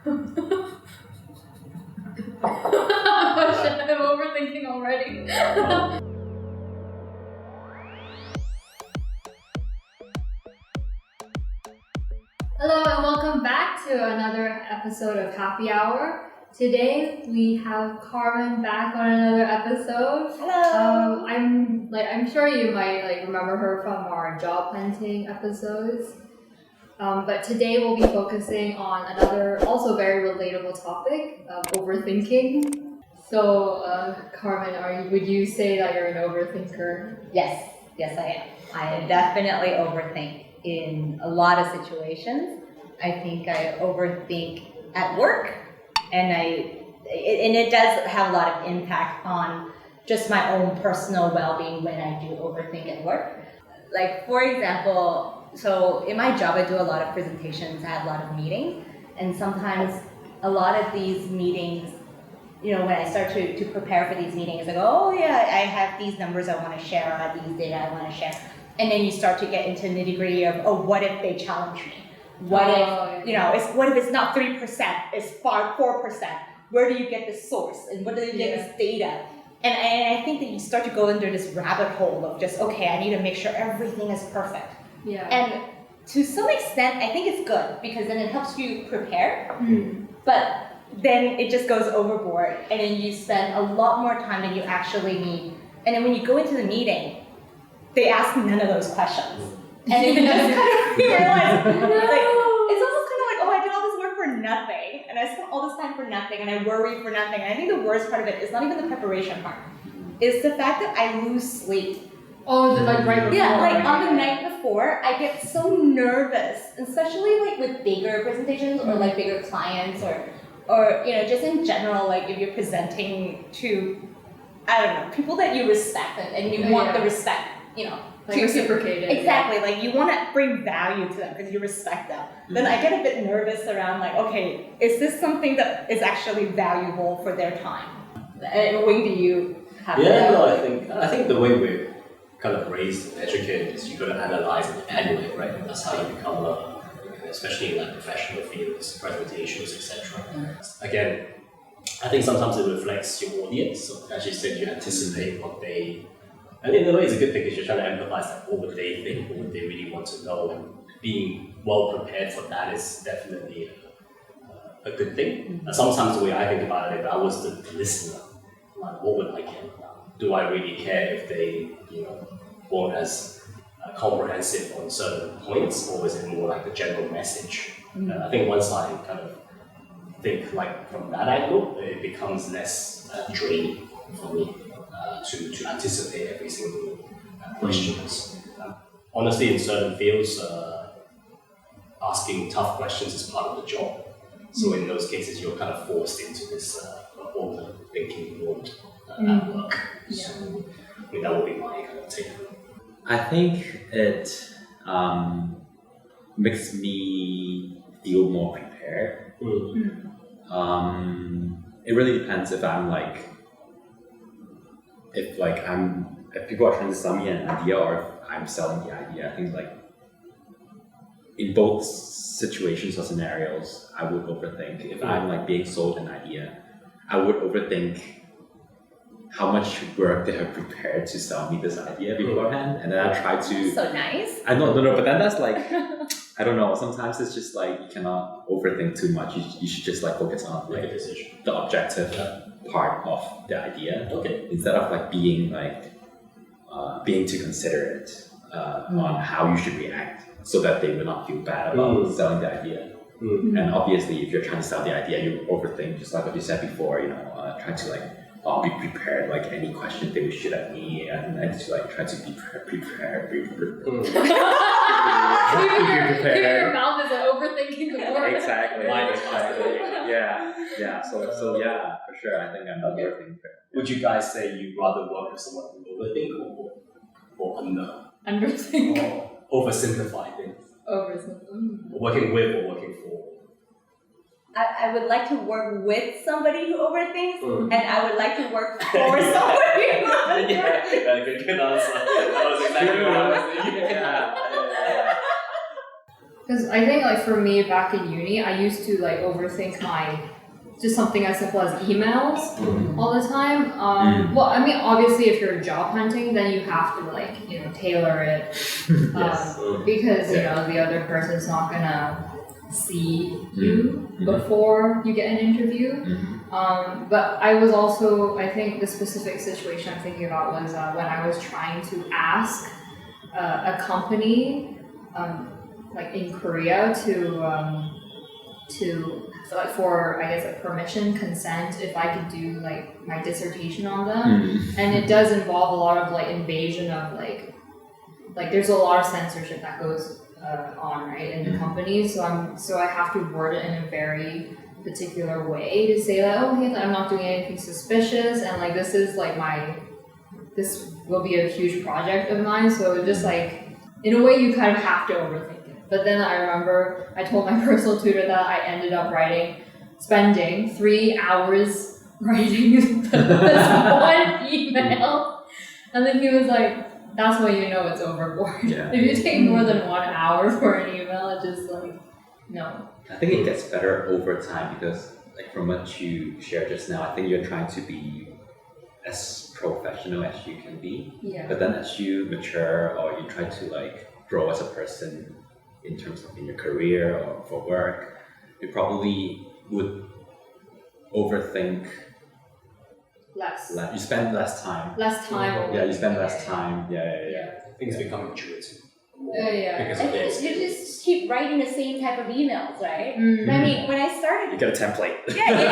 Shit, I'm overthinking already. Hello and welcome back to another episode of Happy Hour. Today we have Carmen back on another episode. Hello. I'm sure you might remember her from our job hunting episodes. But today we'll be focusing on another also very relatable topic of overthinking. So, Carmen, would you say that you're an overthinker? Yes, I am. I definitely overthink in a lot of situations. I think I overthink at work, and it does have a lot of impact on just my own personal well-being when I do overthink at work. Like, for example, so in my job, I do a lot of presentations, I have a lot of meetings, and sometimes a lot of these meetings, when I start to prepare for these meetings, I go, oh yeah, I have these numbers I want to share, I have these data I want to share. And then you start to get into nitty-gritty of, oh, what if they challenge me? What if, what if it's not 3%, it's 4%? Where do you get this source? And where do you get this data? And I think that you start to go into this rabbit hole of just, okay, I need to make sure everything is perfect. Yeah. And to some extent, I think it's good because then it helps you prepare. But then it just goes overboard, and then you spend a lot more time than you actually need. And then when you go into the meeting, they ask none of those questions. And then you just kind of realize, it's almost kind of like, oh, I did all this work for nothing. And I spent all this time for nothing, and I worry for nothing. And I think the worst part of it is not even the preparation part. It's the fact that I lose sleep. Oh, right before. Yeah, on the night before, I get so nervous, especially with bigger presentations or bigger clients or just in general, if you're presenting to, I don't know, people that you respect and you want the respect, reciprocated. Exactly, you want to bring value to them because you respect them. Then I get a bit nervous around okay, is this something that is actually valuable for their time? And when do you have that? I think the way we're kind of raised and educated is you got to analyze and evaluate, right? That's how you become especially in professional fields, presentations, etc. Again, I think sometimes it reflects your audience. So as you said, you anticipate what they, and in a way it's a good thing because you're trying to empathize what would they think, what would they really want to know, and being well prepared for that is definitely a good thing. And sometimes the way I think about it, if I was the listener, what would I care about? Do I really care if they, weren't as comprehensive on certain points, or is it more the general message? I think once I kind of think from that angle, it becomes less draining for me to anticipate every single questions. Honestly, in certain fields, asking tough questions is part of the job. So in those cases, you're kind of forced into this overthinking mode at work. So that would be my kind of take. I think it makes me feel more prepared. It really depends if I'm if people are trying to sell me an idea or if I'm selling the idea. I think in both situations or scenarios, I would overthink. If I'm being sold an idea, I would overthink how much work they have prepared to sell me this idea beforehand, and then I try to. So nice. I know, no, but then that's I don't know. Sometimes it's just you cannot overthink too much. You should just focus on a decision, the objective part of the idea. Okay. Instead of being being too considerate on how you should react, so that they will not feel bad about selling the idea. And obviously, if you're trying to sell the idea, you overthink, just like what you said before. Try to be prepared, any question they would shoot at me, and I just try to be prepared. Even your mouth is overthinking the word. Exactly. Yeah. So yeah, for sure. I think I'm an overthinker. Would you guys say you'd rather work with someone who overthink or underthink? Or oversimplify things? Working with or working for? I would like to work with somebody who overthinks, and I would like to work for somebody who overthinks. Good answer. That was exactly what I was thinking. Because I think like for me back in uni, I used to like overthink just something as simple as emails all the time. Well, I mean, obviously, if you're job hunting, then you have to like tailor it because the other person's not gonna see you before you get an interview. But I was also, I think the specific situation I'm thinking about was when I was trying to ask a company like in Korea so like for I guess like permission, consent, if I could do like my dissertation on them, and it does involve a lot of like invasion of like there's a lot of censorship that goes on right in the companies, so I have to word it in a very particular way to say that hey, I'm not doing anything suspicious, and like this is like this will be a huge project of mine, so just like in a way you kind of have to overthink. But then I remember I told my personal tutor that I ended up spending 3 hours writing this one email. And then he was like, that's when you know it's overboard. Yeah. If you take more than 1 hour for an email, it's just like, no. I think it gets better over time because like from what you shared just now, I think you're trying to be as professional as you can be. Yeah. But then as you mature or you try to like grow as a person, in terms of in your career or for work, you probably would overthink Less. You spend less time. Less time. Yeah, you spend less time. Yeah. Things become intuitive. Yeah. Because I of think this. you just keep writing the same type of emails, right? I mean, when I started, You get a template. exactly.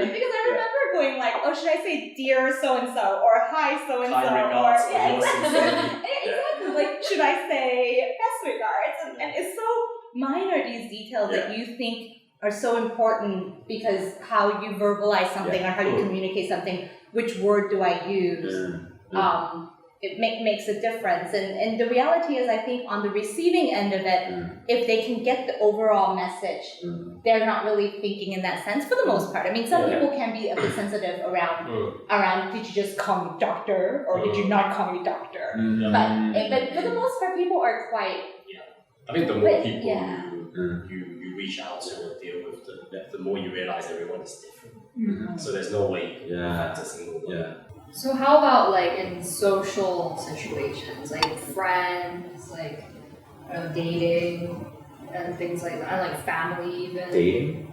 Because I remember going like, oh, should I say dear so and so or hi so and so, Kind regards, or yeah, yours exactly. sincerely. Exactly. Like, should I say best regards? And it's so minor, these details that you think are so important because how you verbalize something or how you communicate something. Which word do I use? It makes a difference. And the reality is, I think on the receiving end of it, if they can get the overall message, they're not really thinking in that sense for the most part. I mean, some people can be a bit sensitive around did you just call me doctor or did you not call me doctor? But for the most part, people are quite... I think the more people you reach out to and deal with, the more you realize everyone is different. So there's no way you have a single one. So how about like in social situations, like friends, like dating and things like that, and like family even? Dating?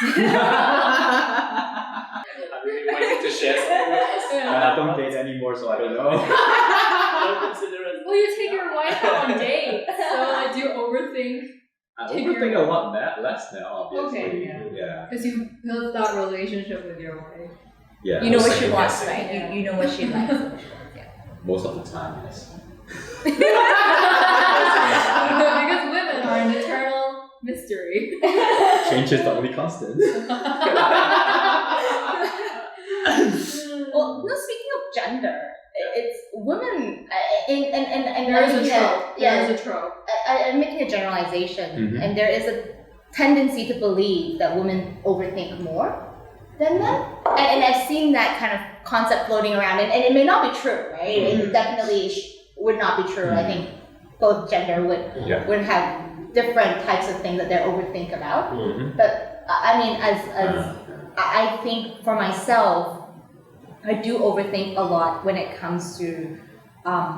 I'm really waiting to share something with us. I don't date anymore, so I don't know. Don't consider it. Well, you take your wife out on dates, so like, do you overthink? I overthink a lot less now, obviously. Okay, yeah. Because you built that relationship with your wife. Yeah. You know what she Second wants, guessing. right? Yeah. You know what she likes. Most of the time, yes. Because women are an eternal mystery. Change is the only constant. Well, no, speaking of gender, it's women, and There is a making trope. Yeah, There is a trope. I'm making a generalization, and there is a tendency to believe that women overthink more than men. And I've seen that kind of concept floating around, and it may not be true, right? It definitely would not be true. I think both gender would have different types of things that they overthink about. But I mean, as I think for myself, I do overthink a lot when it comes to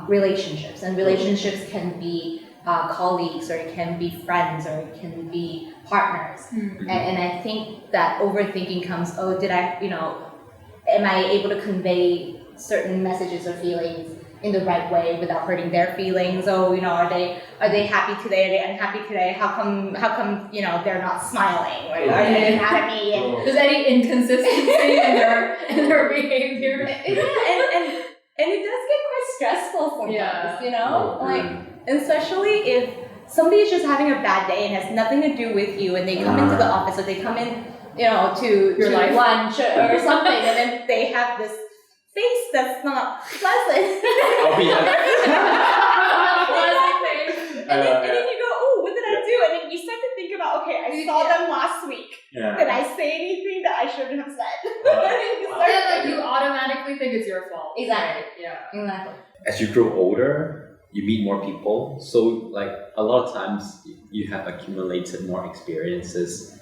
relationships, and relationships can be colleagues, or it can be friends, or it can be partners. And I think that overthinking comes, am I able to convey certain messages or feelings in the right way without hurting their feelings? Are they happy today? Are they unhappy today? How come they're not smiling? Or are they mad at me? And There's any inconsistency in their behavior. And it does get quite stressful sometimes, Yeah. And especially if somebody is just having a bad day and has nothing to do with you, and they come into the office, or they come in, to life. lunch or something, and then they have this face that's not pleasant. Oh, And then you go, oh, what did I do? And then you start to think about, okay, I saw them last week. Yeah. Did I say anything that I shouldn't have said? Yeah, like you automatically think it's your fault. Exactly. Yeah. Exactly. As you grow older, you meet more people. So like a lot of times you have accumulated more experiences,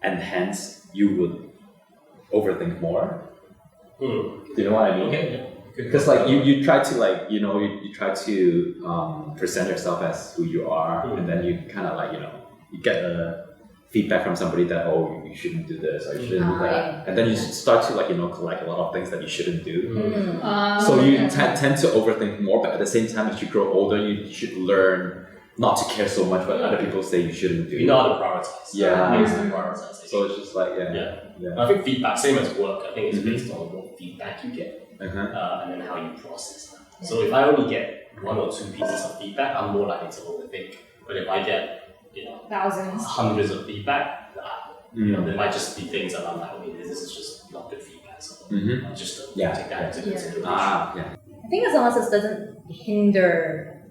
and hence you would overthink more. Do you know what I mean? Okay. Yeah. Because like you try to like you try to present yourself as who you are, and then you kind of like you get a feedback from somebody that you shouldn't do this or you shouldn't do that, and then you start to like collect a lot of things that you shouldn't do. So you tend to overthink more, but at the same time, as you grow older, you should learn not to care so much what other people say you shouldn't do. You know how to prioritize. Yeah. So it's just like I think feedback, same as work. I think it's based on what feedback you get. And then how you process that. Yeah. So if I only get 1 or 2 pieces of feedback, I'm more likely to overthink. But if I get thousands, hundreds of feedback, there might just be things that I'm like, okay, this is just not good feedback. So I'll just take that into consideration. I think as long as it doesn't hinder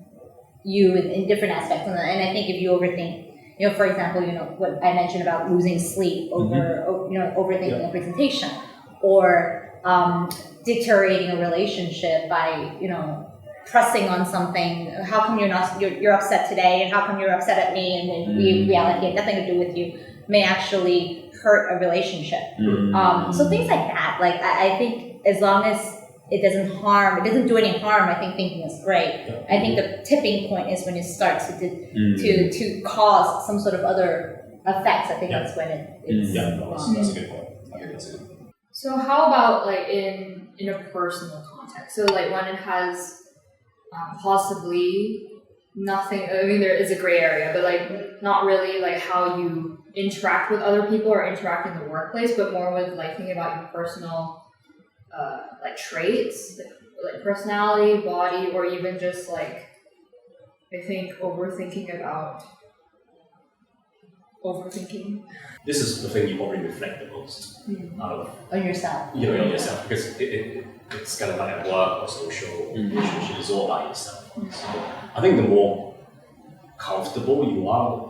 you in different aspects, and I think if you overthink, for example, what I mentioned about losing sleep over, overthinking a presentation, or deteriorating a relationship by, pressing on something. How come you're upset today, and how come you're upset at me, and in reality it had nothing to do with you, may actually hurt a relationship. So things like that, like I think as long as it doesn't do any harm, I think thinking is great. I think the tipping point is when it starts to cause some sort of other effects. I think that's when it's that's a good point. I think that's good. So how about like in a personal context? So like when it has possibly nothing. I mean, there is a gray area, but like not really like how you interact with other people or interact in the workplace, but more with like thinking about your personal like traits, like personality, body, or even just like I think overthinking. This is the thing you probably reflect the most out of on yourself. On yourself, because it's kind of like at work or social relationship. It's all about yourself. So I think the more comfortable you are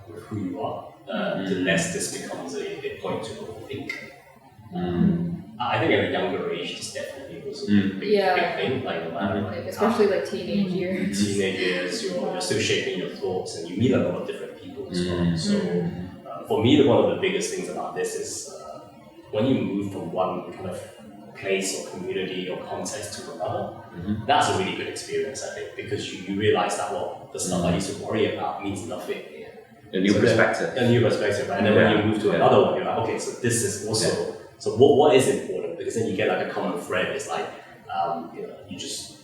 with who you are, the less this becomes a point to overthink. I think at a younger age, this definitely was a big thing. Like no matter especially like teenage years. Teenage years, you're still shaping your thoughts, and you meet a lot of different people as well. So for me, one of the biggest things about this is when you move from one kind of place or community or context to another, that's a really good experience, I think, because you realize that the stuff I used to worry about means nothing here. A new perspective, right? And then when you move to another one, you're like, okay, so this is also so what is important? Because then you get like a common thread. It's like you just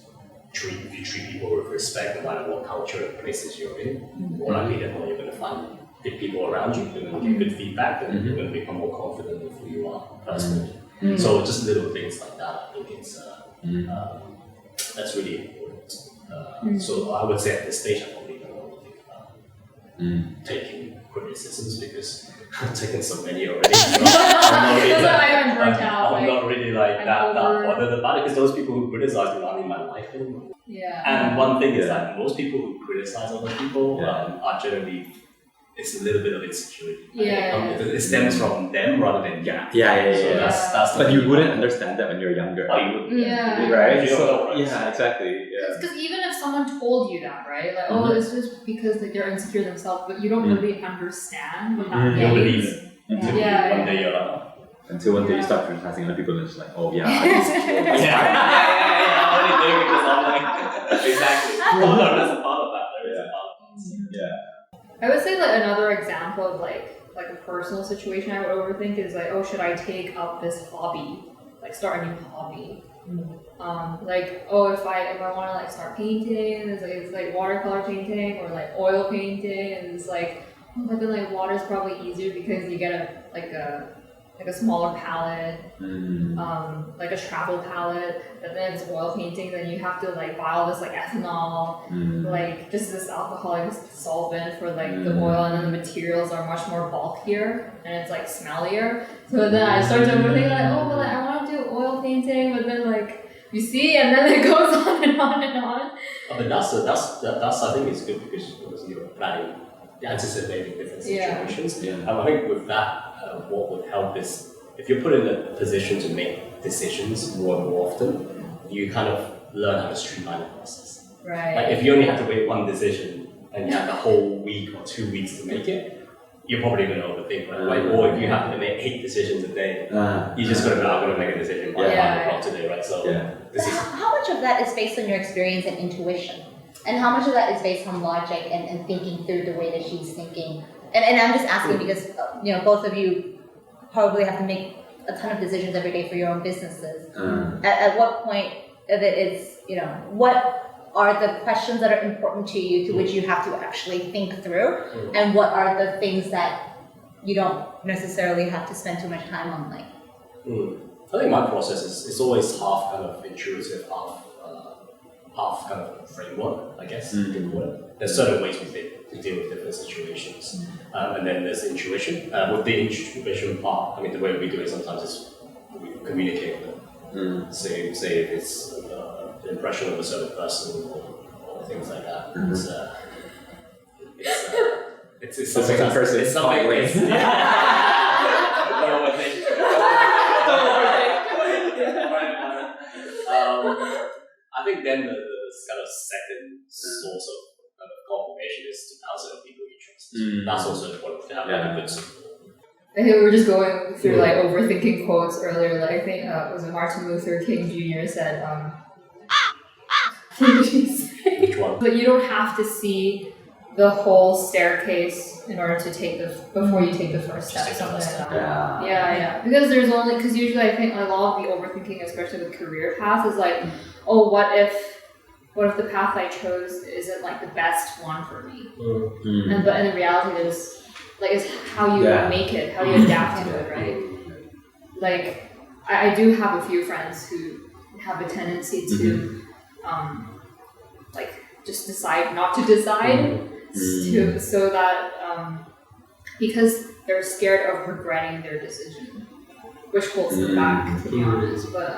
treat people with respect, no matter what culture and places you're in. More likely than not, you're going to find good people around you. You're going to get good feedback, and you're going to become more confident with who you are personally. So just little things like that, I think it's that's really important. So I would say at this stage, I probably don't want to think about taking criticisms, because I've taken so many already. So I'm not really like that bothered about it, because those people who criticize me aren't in my life anymore. And one thing is that most people who criticize other people are generally, it's a little bit of insecurity. It stems from them rather than So that's but you wouldn't understand that when you're younger. Oh, you wouldn't. Right? So, exactly. Because even if someone told you that, right? Like, it's just because like, they're insecure themselves, but you don't really understand what that means. You believe it. Until one day you're like, until one day you start criticizing other people, and it's like, I'm insecure. Only doing it because I'm like, exactly. There's a part of that. There is a part of that. I would say like another example of like a personal situation I would overthink is like, should I take up this hobby, like start a new hobby? If I want to like start painting, it's like watercolor painting or like oil painting, and it's like, but then like water's probably easier because you get a smaller palette, like a travel palette. But then if it's oil painting, then you have to like buy all this like ethanol, like just this alcoholic solvent for like the oil, and then the materials are much more bulkier and it's like smellier. So then I started to overthink like, I want to do oil painting, but then like you see, and then it goes on and on and on. But that's I think it's good because you're planning, anticipating different situations. And I think with that, what would help is if you're put in a position to make decisions more and more often, you kind of learn how to streamline the process. Right. Like if you only have to make one decision and you have the whole week or 2 weeks to make it, you're probably going to overthink, right? Like, or if you have to make 8 decisions a day, you're just going to be, I'm going to make a decision by 5 o'clock today, right? So this is... How much of that is based on your experience and intuition? And how much of that is based on logic and thinking through the way that she's thinking? And I'm just asking because, both of you probably have to make a ton of decisions every day for your own businesses. At what point of it is, what are the questions that are important to you to which you have to actually think through, and what are the things that you don't necessarily have to spend too much time on? Like, I think my process is always half kind of intuitive, half kind of framework, I guess. There's certain ways we deal with different situations, and then there's intuition. With the intuition part, I mean, the way we do it sometimes is we communicate with them. Say if it's the impression of a certain person or things like that. It's something second person. It's something. I think then the kind of second source of kind of confirmation is to answer people you trust. That's also important to have like a good support. I think we were just going through like overthinking quotes earlier. Like I think was it Martin Luther King Jr. said, Which one? but you don't have to see the whole staircase in order to take before you take the first step. Something like that. Yeah. Because usually I think a lot of the overthinking, especially with career paths, is like, oh, what if the path I chose isn't like the best one for me? But in reality, there's like it's how you make it, how you adapt to it, right? Like I do have a few friends who have a tendency to like just decide not to decide, so that because they're scared of regretting their decision, which holds them back, to be honest. But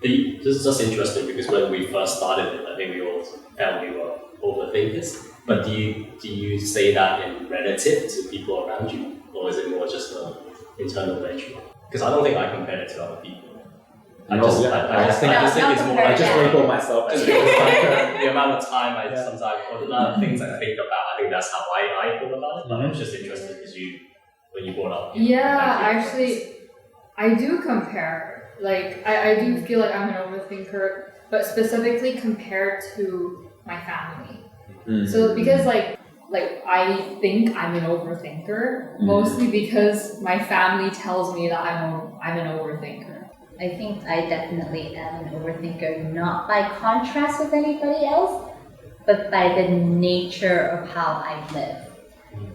this is just interesting because when we first started it, I think we all felt we were overthinkers. But do you say that in relative to people around you, or is it more just an internal nature? Because I don't think I compare it to other people. I just think it's more. I just label myself as the amount of time I sometimes, or the amount of things I think about. I think that's how I feel about it. But I'm just interested because when you brought up. Actually, I do compare. Like I do feel like I'm an overthinker, but specifically compared to my family. So because like I think I'm an overthinker, mostly because my family tells me that I'm an overthinker. I think I definitely am an overthinker, not by contrast with anybody else, but by the nature of how I live.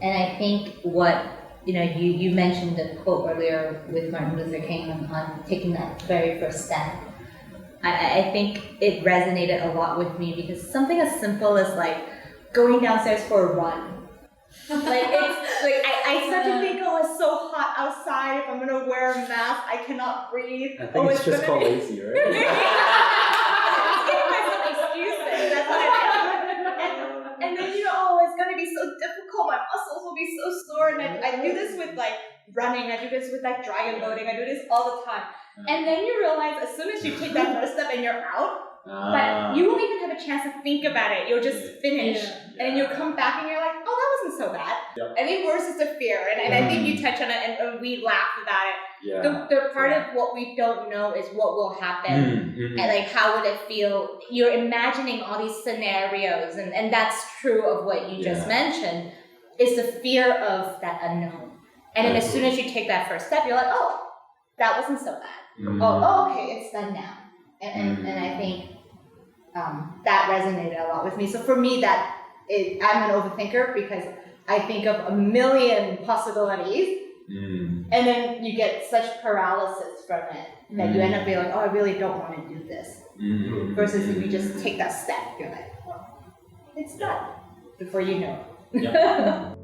And I think what, you mentioned the quote earlier with Martin Luther King on taking that very first step. I think it resonated a lot with me because something as simple as like going downstairs for a run. Like it's like I start to think, oh, it's so hot outside. If I'm gonna wear a mask, I cannot breathe. I think it's just called lazy, right? I'm giving myself excuses. That's what and then it's gonna be so difficult. My muscles will be so sore. And I do this with like running. I do this with like dragon boating. I do this all the time. And then you realize as soon as you take that first step and you're out. But you won't even have a chance to think about it. You'll just finish, and then you'll come back and you're like, "Oh, that wasn't so bad." I think worse is the fear, and I think you touch on it, and we laugh about it. The part of what we don't know is what will happen, and like how would it feel. You're imagining all these scenarios, and that's true of what you just mentioned. Is the fear of that unknown, and then as soon as you take that first step, you're like, "Oh, that wasn't so bad. Oh, okay, it's done now." And I think that resonated a lot with me. So for me, I'm an overthinker because I think of a million possibilities, and then you get such paralysis from it that you end up being like, oh, I really don't want to do this. Versus if you just take that step, you're like, well, it's done before you know.